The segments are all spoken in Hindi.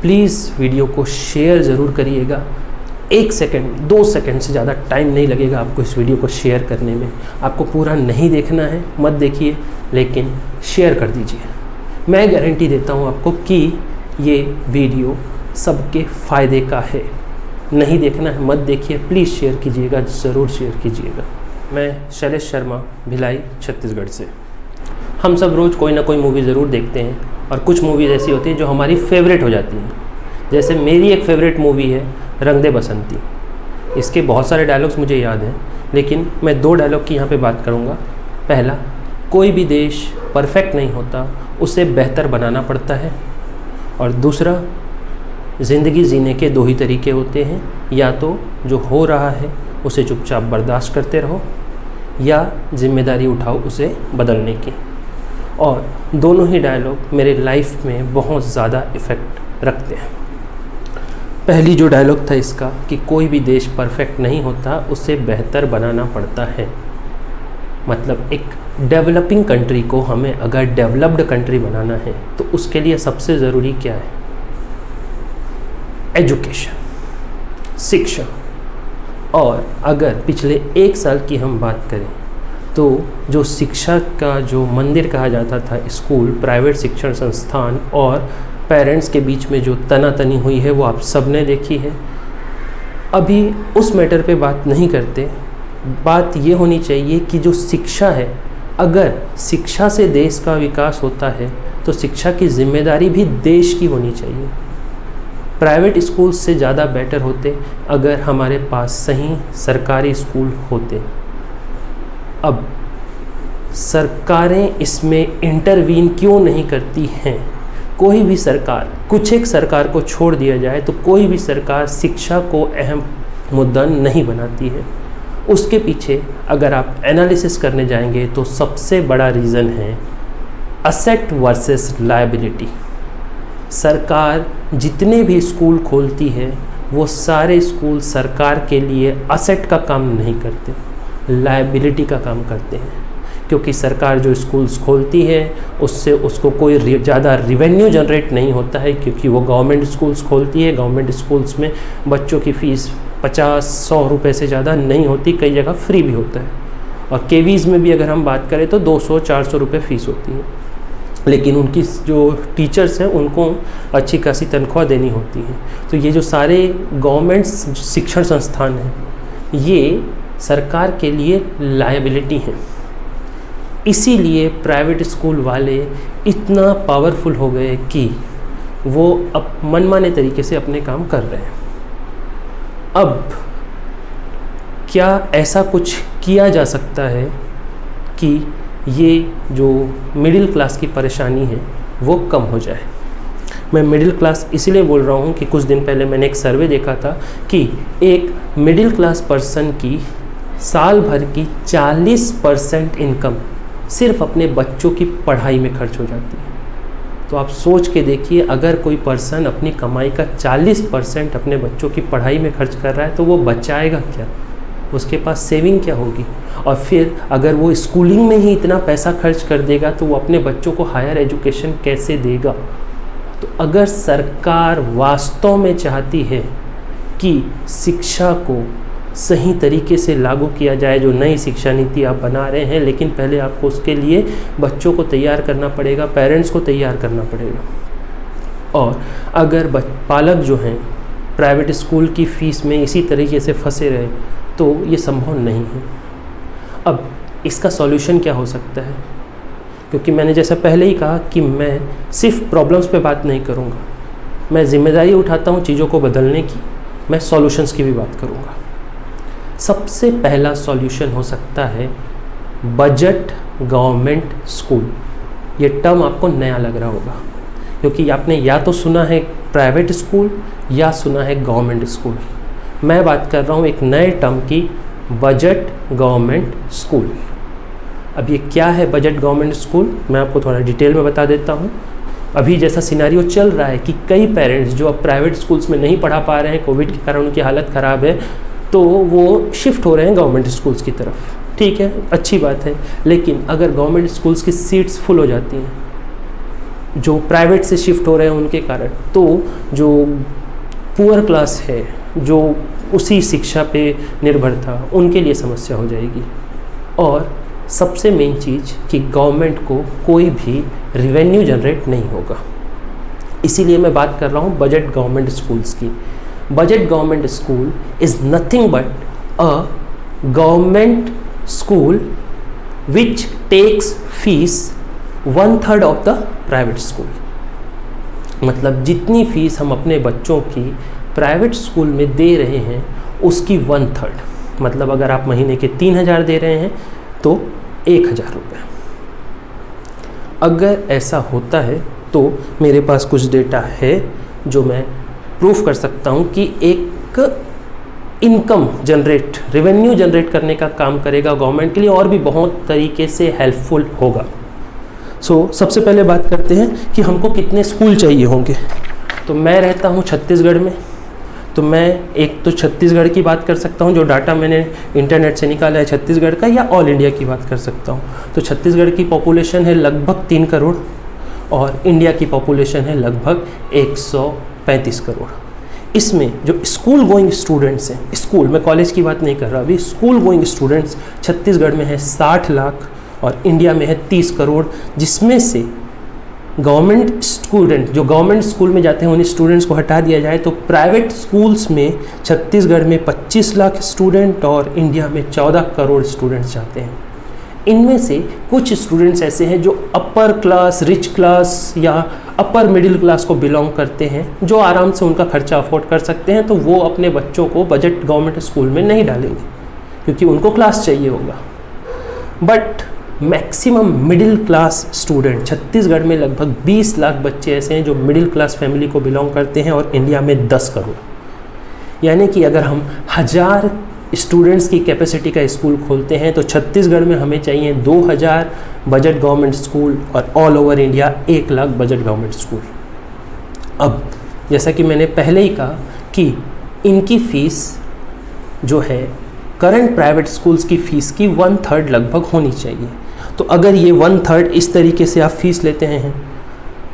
प्लीज़ वीडियो को शेयर ज़रूर करिएगा। 1 सेकंड 2 सेकंड से ज़्यादा टाइम नहीं लगेगा आपको इस वीडियो को शेयर करने में। आपको पूरा नहीं देखना है, मत देखिए, लेकिन शेयर कर दीजिए। मैं गारंटी देता हूँ आपको कि ये वीडियो सबके फ़ायदे का है। नहीं देखना है, मत देखिए, प्लीज़ शेयर कीजिएगा, ज़रूर शेयर कीजिएगा। मैं शैलेश शर्मा, भिलाई, छत्तीसगढ़ से। हम सब रोज़ कोई ना कोई मूवी ज़रूर देखते हैं और कुछ मूवीज़ ऐसी होती हैं जो हमारी फेवरेट हो जाती हैं। जैसे मेरी एक फेवरेट मूवी है रंग दे बसंती। इसके बहुत सारे डायलॉग्स मुझे याद हैं, लेकिन मैं 2 डायलॉग की यहाँ पे बात करूँगा। पहला, कोई भी देश परफेक्ट नहीं होता, उसे बेहतर बनाना पड़ता है। और दूसरा, ज़िंदगी जीने के 2 ही तरीके होते हैं, या तो जो हो रहा है उसे चुपचाप बर्दाश्त करते रहो, या जिम्मेदारी उठाओ उसे बदलने की। और दोनों ही डायलॉग मेरे लाइफ में बहुत ज़्यादा इफ़ेक्ट रखते हैं। पहली जो डायलॉग था इसका कि कोई भी देश परफेक्ट नहीं होता, उसे बेहतर बनाना पड़ता है। मतलब एक डेवलपिंग कंट्री को हमें अगर डेवलप्ड कंट्री बनाना है तो उसके लिए सबसे ज़रूरी क्या है? एजुकेशन, शिक्षा। और अगर पिछले 1 साल की हम बात करें तो जो शिक्षा का जो मंदिर कहा जाता था, स्कूल, प्राइवेट शिक्षण संस्थान और पेरेंट्स के बीच में जो तनातनी हुई है वो आप सब ने देखी है। अभी उस मैटर पे बात नहीं करते। बात ये होनी चाहिए कि जो शिक्षा है, अगर शिक्षा से देश का विकास होता है तो शिक्षा की जिम्मेदारी भी देश की होनी चाहिए। प्राइवेट स्कूल से ज़्यादा बेटर होते अगर हमारे पास सही सरकारी स्कूल होते। अब सरकारें इसमें इंटरवीन क्यों नहीं करती हैं? कोई भी सरकार, कुछ एक सरकार को छोड़ दिया जाए तो कोई भी सरकार शिक्षा को अहम मुद्दा नहीं बनाती है। उसके पीछे अगर आप एनालिसिस करने जाएंगे तो सबसे बड़ा रीज़न है असेट वर्सेस लायबिलिटी। सरकार जितने भी स्कूल खोलती है वो सारे स्कूल सरकार के लिए असेट का काम नहीं करते, लायबिलिटी का काम करते हैं। क्योंकि सरकार जो स्कूल्स खोलती है उससे उसको कोई ज़्यादा रिवेन्यू जनरेट नहीं होता है, क्योंकि वो गवर्नमेंट स्कूल्स खोलती है। गवर्नमेंट स्कूल्स में बच्चों की फ़ीस 50-100 रुपये से ज़्यादा नहीं होती, कई जगह फ्री भी होता है। और केवीज़ में भी अगर हम बात करें तो 200-400 रुपये फ़ीस होती है, लेकिन उनकी जो टीचर्स हैं उनको अच्छी खासी तनख्वाह देनी होती है। तो ये जो सारे गवर्नमेंट शिक्षण संस्थान हैं ये सरकार के लिए लायबिलिटी हैं। इसीलिए प्राइवेट स्कूल वाले इतना पावरफुल हो गए कि वो अब मनमाने तरीके से अपने काम कर रहे हैं। अब क्या ऐसा कुछ किया जा सकता है कि ये जो मिडिल क्लास की परेशानी है वो कम हो जाए? मैं मिडिल क्लास इसीलिए बोल रहा हूँ कि कुछ दिन पहले मैंने एक सर्वे देखा था कि एक मिडिल क्लास पर्सन की साल भर की 40% इनकम सिर्फ अपने बच्चों की पढ़ाई में खर्च हो जाती है। तो आप सोच के देखिए, अगर कोई पर्सन अपनी कमाई का 40% अपने बच्चों की पढ़ाई में खर्च कर रहा है तो वो बचाएगा क्या? उसके पास सेविंग क्या होगी? और फिर अगर वो स्कूलिंग में ही इतना पैसा खर्च कर देगा तो वो अपने बच्चों को हायर एजुकेशन कैसे देगा? तो अगर सरकार वास्तव में चाहती है कि शिक्षा को सही तरीके से लागू किया जाए, जो नई शिक्षा नीति आप बना रहे हैं, लेकिन पहले आपको उसके लिए बच्चों को तैयार करना पड़ेगा, पेरेंट्स को तैयार करना पड़ेगा। और अगर पालक जो हैं प्राइवेट स्कूल की फ़ीस में इसी तरीके से फंसे रहे तो ये संभव नहीं है। अब इसका सॉल्यूशन क्या हो सकता है? क्योंकि मैंने जैसा पहले ही कहा कि मैं सिर्फ प्रॉब्लम्स पे बात नहीं करूँगा, मैं जिम्मेदारी उठाता हूँ चीज़ों को बदलने की, मैं सॉल्यूशंस की भी बात करूँगा। सबसे पहला सॉल्यूशन हो सकता है बजट गवर्नमेंट स्कूल। ये टर्म आपको नया लग रहा होगा, क्योंकि आपने या तो सुना है प्राइवेट स्कूल या सुना है गवर्नमेंट स्कूल। मैं बात कर रहा हूँ एक नए टर्म की, बजट गवर्नमेंट स्कूल। अब ये क्या है बजट गवर्नमेंट स्कूल, मैं आपको थोड़ा डिटेल में बता देता हूँ। अभी जैसा सिनारियो चल रहा है कि कई पेरेंट्स जो अब प्राइवेट स्कूल्स में नहीं पढ़ा पा रहे हैं, कोविड के कारण उनकी हालत ख़राब है, तो वो शिफ्ट हो रहे हैं गवर्नमेंट स्कूल्स की तरफ। ठीक है, अच्छी बात है, लेकिन अगर गवर्नमेंट स्कूल्स की सीट्स फुल हो जाती हैं जो प्राइवेट से शिफ्ट हो रहे हैं उनके कारण, तो जो पुअर क्लास है, जो उसी शिक्षा पे निर्भर था, उनके लिए समस्या हो जाएगी। और सबसे मेन चीज़ कि गवर्नमेंट को कोई भी रिवेन्यू जनरेट नहीं होगा। इसीलिए मैं बात कर रहा हूँ बजट गवर्नमेंट स्कूल्स की। Budget government school is nothing but a government school which takes fees 1/3 of the private school. मतलब जितनी फीस हम अपने बच्चों की प्राइवेट स्कूल में दे रहे हैं उसकी 1/3। मतलब अगर आप महीने के 3,000 दे रहे हैं तो 1,000 रुपये। अगर ऐसा होता है तो मेरे पास कुछ डेटा है जो मैं प्रूफ कर सकता हूँ कि एक इनकम जनरेट, रेवेन्यू जनरेट करने का काम करेगा गवर्नमेंट के लिए, और भी बहुत तरीके से हेल्पफुल होगा। सबसे पहले बात करते हैं कि हमको कितने स्कूल चाहिए होंगे। तो मैं रहता हूँ छत्तीसगढ़ में, तो मैं एक तो छत्तीसगढ़ की बात कर सकता हूँ, जो डाटा मैंने इंटरनेट से निकाला है छत्तीसगढ़ का, या ऑल इंडिया की बात कर सकता हूँ। तो छत्तीसगढ़ की पॉपुलेशन है लगभग 3 करोड़ और इंडिया की पॉपुलेशन है लगभग 135 करोड़। इसमें जो स्कूल गोइंग स्टूडेंट्स हैं, स्कूल, मैं कॉलेज की बात नहीं कर रहा अभी, स्कूल गोइंग स्टूडेंट्स छत्तीसगढ़ में है 60 लाख और इंडिया में है 30 करोड़, जिसमें से गवर्नमेंट स्टूडेंट, जो गवर्नमेंट स्कूल में जाते हैं उन स्टूडेंट्स को हटा दिया जाए तो प्राइवेट स्कूल्स में छत्तीसगढ़ में 25 लाख स्टूडेंट और इंडिया में 14 करोड़ स्टूडेंट्स जाते हैं। इनमें से कुछ स्टूडेंट्स ऐसे हैं जो अपर क्लास, रिच क्लास या अपर मिडिल क्लास को बिलोंग करते हैं, जो आराम से उनका खर्चा अफोर्ड कर सकते हैं, तो वो अपने बच्चों को बजट गवर्नमेंट स्कूल में नहीं डालेंगे क्योंकि उनको क्लास चाहिए होगा। But maximum middle class student, Chhattisgarh में लगभग 20 लाख बच्चे ऐसे हैं जो मिडिल क्लास फैमिली को बिलोंग करते हैं और इंडिया में 10 करोड़। यानी कि अगर हम 1000 स्टूडेंट्स की कैपेसिटी का स्कूल खोलते हैं तो छत्तीसगढ़ में हमें चाहिए 2000 बजट गवर्नमेंट स्कूल और all over India 1 lakh budget government school. अब जैसा कि मैंने पहले ही कहा कि इनकी फ़ीस जो है करंट प्राइवेट स्कूल्स की फ़ीस की 1/3 लगभग होनी चाहिए। तो अगर ये 1/3 इस तरीके से आप फीस लेते हैं,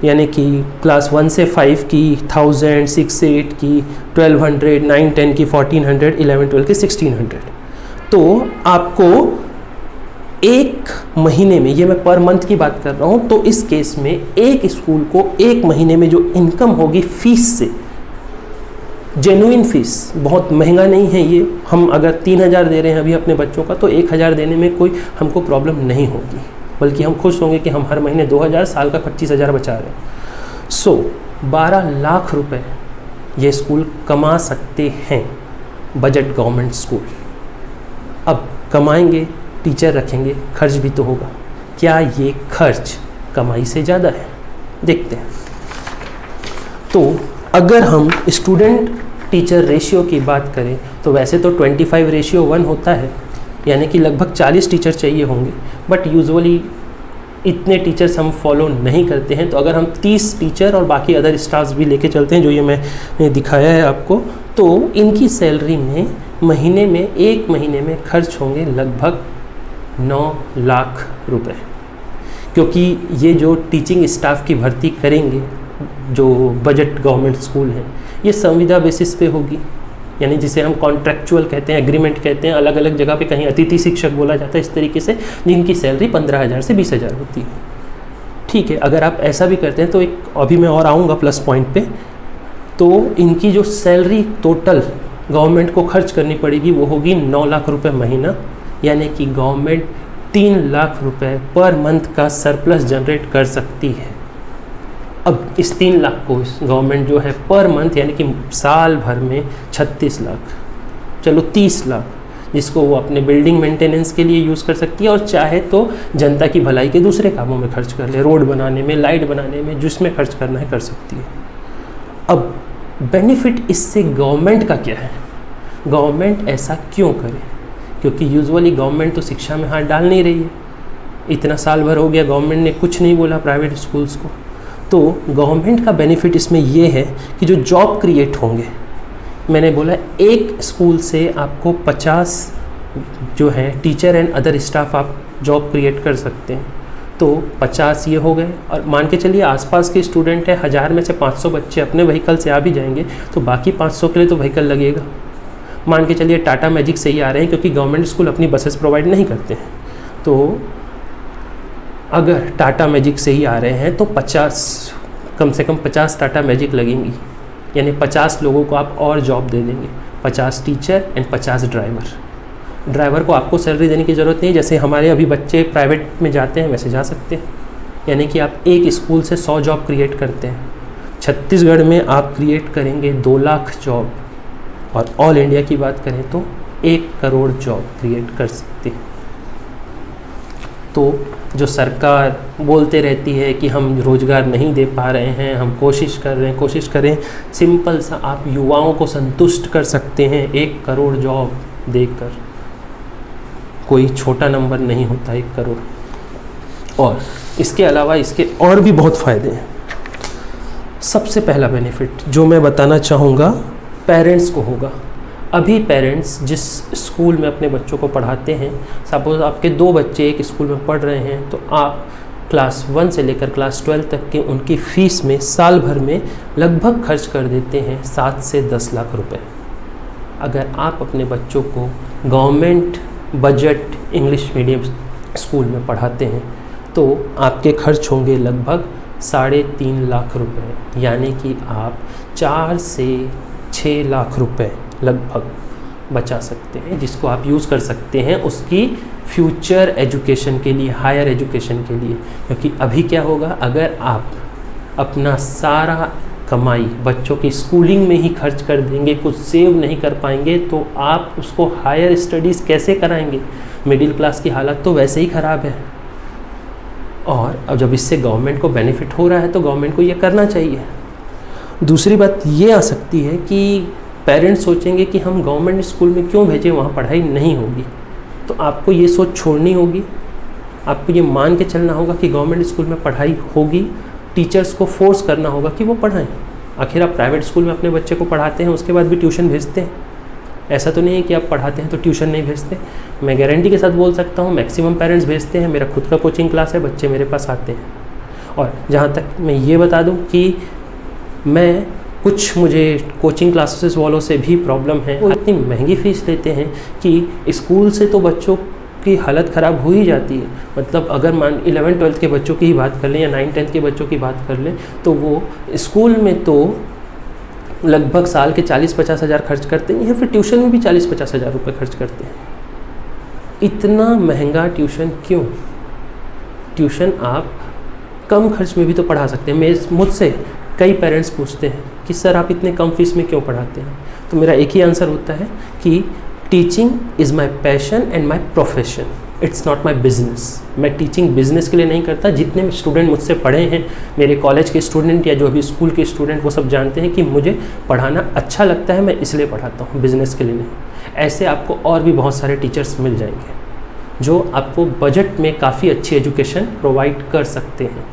यानी कि क्लास 1 से 5 की 1000, 6 से 8 की 1200, 9, 10 की 1400, 11, 12 की 1600, तो आपको एक महीने में, ये मैं पर मंथ की बात कर रहा हूँ, तो इस केस में एक स्कूल को एक महीने में जो इनकम होगी फीस से, जेन्युइन फ़ीस, बहुत महंगा नहीं है ये, हम अगर 3000 दे रहे हैं अभी अपने बच्चों का तो 1000 देने में कोई हमको प्रॉब्लम नहीं होगी, बल्कि हम खुश होंगे कि हम हर महीने 2000, साल का 25,000 बचा रहे हैं। 12 लाख रुपए ये स्कूल कमा सकते हैं, बजट गवर्नमेंट स्कूल। अब कमाएंगे, टीचर रखेंगे, खर्च भी तो होगा। क्या ये खर्च कमाई से ज़्यादा है? देखते हैं। तो अगर हम स्टूडेंट टीचर रेशियो की बात करें तो वैसे तो 25:1 होता है, यानी कि लगभग 40 टीचर चाहिए होंगे, बट यूजुअली इतने टीचर्स हम फॉलो नहीं करते हैं। तो अगर हम 30 टीचर और बाकी अदर स्टाफ्स भी लेके चलते हैं, जो ये मैंने दिखाया है आपको, तो इनकी सैलरी में महीने में, एक महीने में खर्च होंगे लगभग 9 लाख रुपए, क्योंकि ये जो टीचिंग स्टाफ की भर्ती करेंगे जो बजट गवर्नमेंट स्कूल हैं, ये संविदा बेसिस पे होगी, यानी जिसे हम कॉन्ट्रैक्चुअल कहते हैं, एग्रीमेंट कहते हैं। अलग अलग जगह पे कहीं अतिथि शिक्षक बोला जाता है, इस तरीके से, जिनकी सैलरी 15,000 से 20,000 होती है। ठीक है, अगर आप ऐसा भी करते हैं तो एक, अभी मैं और आऊँगा प्लस पॉइंट पे, तो इनकी जो सैलरी टोटल गवर्नमेंट को खर्च करनी पड़ेगी वो होगी 9 लाख रुपये महीना, यानी कि गवर्नमेंट 3 लाख रुपये पर मंथ का सरप्लस जनरेट कर सकती है। अब इस 3 लाख को गवर्नमेंट जो है पर मंथ, यानी कि साल भर में 36 लाख, चलो 30 लाख, जिसको वो अपने बिल्डिंग मेंटेनेंस के लिए यूज़ कर सकती है, और चाहे तो जनता की भलाई के दूसरे कामों में खर्च कर ले, रोड बनाने में, लाइट बनाने में, जिसमें खर्च करना है कर सकती है। अब बेनिफिट इससे गवर्नमेंट का क्या है? गवर्नमेंट ऐसा क्यों करे? क्योंकि यूजुअली गवर्नमेंट तो शिक्षा में हाथ डाल नहीं रही है। इतना साल भर हो गया, गवर्नमेंट ने कुछ नहीं बोला प्राइवेट स्कूल्स को। तो गवर्नमेंट का बेनिफिट इसमें ये है कि जो जॉब क्रिएट होंगे, मैंने बोला एक स्कूल से आपको 50 जो है टीचर एंड अदर स्टाफ आप जॉब क्रिएट कर सकते हैं। तो 50 ये हो गए। और मान के चलिए आसपास के स्टूडेंट हैं, 1000 में से 500 बच्चे अपने व्हीकल से आ भी जाएंगे, तो बाकी 500 के लिए तो व्हीकल लगेगा। मान के चलिए टाटा मैजिक से ही आ रहे हैं, क्योंकि गवर्नमेंट स्कूल अपनी बसेस प्रोवाइड नहीं करते हैं, तो अगर टाटा मैजिक से ही आ रहे हैं तो 50 कम से कम 50 टाटा मैजिक लगेंगी, यानी 50 लोगों को आप और जॉब दे देंगे, 50 टीचर एंड 50 ड्राइवर। ड्राइवर को आपको सैलरी देने की ज़रूरत नहीं है, जैसे हमारे अभी बच्चे प्राइवेट में जाते हैं वैसे जा सकते हैं, यानी कि आप एक स्कूल से 100 जॉब क्रिएट करते हैं। छत्तीसगढ़ में आप क्रिएट करेंगे 2 लाख जॉब, और ऑल इंडिया की बात करें तो 1 करोड़ जॉब क्रिएट कर सकते हैं। तो जो सरकार बोलते रहती है कि हम रोज़गार नहीं दे पा रहे हैं, हम कोशिश कर रहे हैं, कोशिश करें, सिंपल सा आप युवाओं को संतुष्ट कर सकते हैं 1 करोड़ जॉब देकर। कोई छोटा नंबर नहीं होता 1 करोड़। और इसके अलावा इसके और भी बहुत फ़ायदे हैं। सबसे पहला बेनिफिट जो मैं बताना चाहूँगा पेरेंट्स को होगा। अभी पेरेंट्स जिस स्कूल में अपने बच्चों को पढ़ाते हैं, सपोज़ आपके 2 बच्चे एक स्कूल में पढ़ रहे हैं, तो आप क्लास 1 से लेकर क्लास 12 तक की उनकी फ़ीस में साल भर में लगभग खर्च कर देते हैं 7 से 10 लाख रुपए। अगर आप अपने बच्चों को government budget English medium school में पढ़ाते हैं तो आपके खर्च होंगे लगभग 3.5 लाख रुपए, यानी कि आप 4 से 6 लाख रुपए लगभग बचा सकते हैं, जिसको आप यूज़ कर सकते हैं उसकी फ्यूचर एजुकेशन के लिए, हायर एजुकेशन के लिए। क्योंकि अभी क्या होगा, अगर आप अपना सारा कमाई बच्चों की स्कूलिंग में ही खर्च कर देंगे, कुछ सेव नहीं कर पाएंगे, तो आप उसको हायर स्टडीज़ कैसे कराएंगे। मिडिल क्लास की हालत तो वैसे ही ख़राब है, और अब जब इससे गवर्नमेंट को बेनिफिट हो रहा है तो गवर्नमेंट को ये करना चाहिए। दूसरी बात ये आ सकती है कि पेरेंट्स सोचेंगे कि हम गवर्नमेंट स्कूल में क्यों भेजें, वहाँ पढ़ाई नहीं होगी। तो आपको ये सोच छोड़नी होगी, आपको ये मान के चलना होगा कि गवर्नमेंट स्कूल में पढ़ाई होगी। टीचर्स को फोर्स करना होगा कि वो पढ़ाएं। आखिर आप प्राइवेट स्कूल में अपने बच्चे को पढ़ाते हैं, उसके बाद भी ट्यूशन भेजते हैं। ऐसा तो नहीं है कि आप पढ़ाते हैं तो ट्यूशन नहीं भेजते। मैं गारंटी के साथ बोल सकता हूँ मैक्सिमम पेरेंट्स भेजते हैं। मेरा खुद का कोचिंग क्लास है, बच्चे मेरे पास आते हैं। और जहाँ तक मैं ये बता दूँ कि मैं मुझे कोचिंग क्लासेस वालों से भी प्रॉब्लम है, वो इतनी महंगी फ़ीस लेते हैं कि स्कूल से तो बच्चों की हालत ख़राब हो ही जाती है। मतलब अगर मान 11-12 के बच्चों की ही बात कर लें या 9-10 के बच्चों की बात कर लें, तो वो स्कूल में तो लगभग साल के 40-50 हज़ार खर्च करते हैं, या फिर ट्यूशन में भी 40-50 हज़ार रुपये खर्च करते हैं। इतना महंगा ट्यूशन क्यों? ट्यूशन आप कम खर्च में भी तो पढ़ा सकते हैं। मुझसे कई पेरेंट्स पूछते हैं कि सर आप इतने कम फीस में क्यों पढ़ाते हैं? तो मेरा एक ही आंसर होता है कि teaching is my passion and my profession, it's not my business. मैं टीचिंग बिजनेस के लिए नहीं करता। जितने स्टूडेंट मुझसे पढ़े हैं, मेरे कॉलेज के स्टूडेंट या जो अभी स्कूल के स्टूडेंट, वो सब जानते हैं कि मुझे पढ़ाना अच्छा लगता है, मैं इसलिए पढ़ाता हूँ, बिज़नेस के लिए नहीं। ऐसे आपको और भी बहुत सारे टीचर्स मिल जाएंगे जो आपको बजट में काफ़ी अच्छी एजुकेशन प्रोवाइड कर सकते हैं।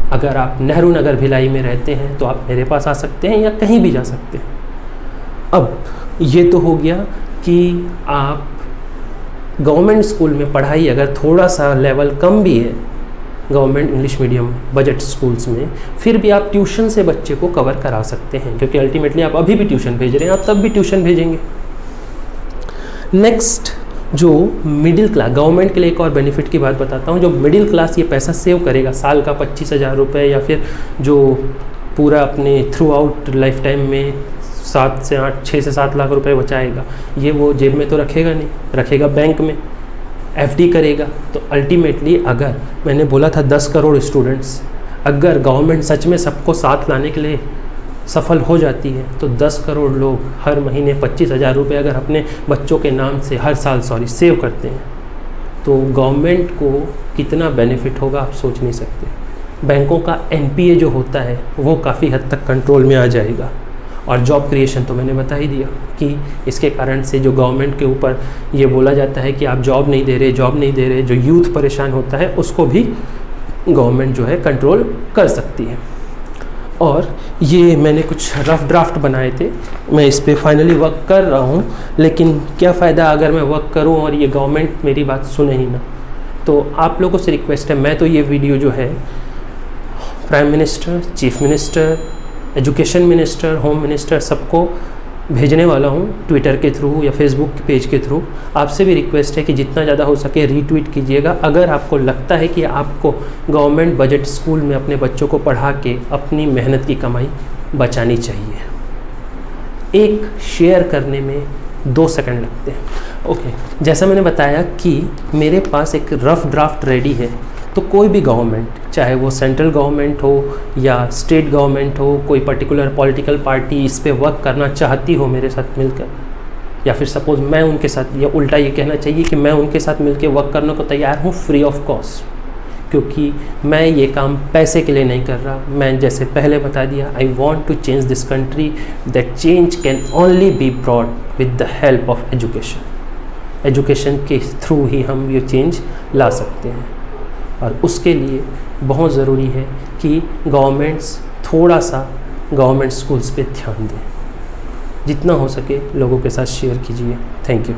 अगर आप नेहरू नगर भिलाई में रहते हैं तो आप मेरे पास आ सकते हैं या कहीं भी जा सकते हैं। अब ये तो हो गया कि आप गवर्नमेंट स्कूल में पढ़ाई अगर थोड़ा सा लेवल कम भी है government English medium budget schools में, फिर भी आप ट्यूशन से बच्चे को कवर करा सकते हैं, क्योंकि अल्टीमेटली आप अभी भी ट्यूशन भेज रहे हैं, आप तब भी ट्यूशन भेजेंगे। नेक्स्ट, जो मिडिल क्लास, गवर्नमेंट के लिए एक और बेनिफिट की बात बताता हूँ। जो मिडिल क्लास ये पैसा सेव करेगा, साल का 25,000 रुपये, या फिर जो पूरा अपने थ्रू आउट लाइफ टाइम में 6 से 7 लाख रुपए बचाएगा, ये वो जेब में तो रखेगा नहीं, रखेगा बैंक में, एफडी करेगा। तो अल्टीमेटली अगर मैंने बोला था 10 करोड़ स्टूडेंट्स, अगर गवर्नमेंट सच में सबको साथ लाने के लिए सफल हो जाती है तो 10 करोड़ लोग हर महीने 25,000 रुपये अगर अपने बच्चों के नाम से हर साल सेव करते हैं, तो गवर्नमेंट को कितना बेनिफिट होगा आप सोच नहीं सकते। बैंकों का एनपीए जो होता है वो काफ़ी हद तक कंट्रोल में आ जाएगा। और जॉब क्रिएशन तो मैंने बता ही दिया कि इसके कारण से जो गवर्नमेंट के ऊपर ये बोला जाता है कि आप जॉब नहीं दे रहे, जो यूथ परेशान होता है उसको भी गवर्नमेंट जो है कंट्रोल कर सकती है। और ये मैंने कुछ रफ ड्राफ्ट बनाए थे, मैं इस पे फाइनली वर्क कर रहा हूँ, लेकिन क्या फ़ायदा अगर मैं वर्क करूँ और ये गवर्नमेंट मेरी बात सुने ही ना। तो आप लोगों से रिक्वेस्ट है, मैं तो ये वीडियो जो है prime minister, chief minister, education minister, home minister सबको भेजने वाला हूँ ट्विटर के थ्रू या फेसबुक पेज के थ्रू। आपसे भी रिक्वेस्ट है कि जितना ज़्यादा हो सके रीट्वीट कीजिएगा। अगर आपको लगता है कि आपको गवर्नमेंट बजट स्कूल में अपने बच्चों को पढ़ा के अपनी मेहनत की कमाई बचानी चाहिए। एक शेयर करने में 2 सेकंड लगते हैं। ओके, जैसा मैंने बताया कि मेरे पास एक रफ़ ड्राफ्ट रेडी है, तो कोई भी गवर्नमेंट, चाहे वो सेंट्रल गवर्नमेंट हो या स्टेट गवर्नमेंट हो, कोई पर्टिकुलर पॉलिटिकल पार्टी इस पे वर्क करना चाहती हो मेरे साथ मिलकर, या फिर सपोज़ मैं उनके साथ, या उल्टा ये कहना चाहिए कि मैं उनके साथ मिलकर वर्क करने को तैयार हूँ फ्री ऑफ कॉस्ट, क्योंकि मैं ये काम पैसे के लिए नहीं कर रहा। मैं जैसे पहले बता दिया, I want to change this country, that change can only be brought with the help of education. Education के थ्रू ही हम ये चेंज ला सकते हैं, और उसके लिए बहुत ज़रूरी है कि गवर्नमेंट्स थोड़ा सा गवर्नमेंट स्कूल्स पे ध्यान दें। जितना हो सके लोगों के साथ शेयर कीजिए। Thank you.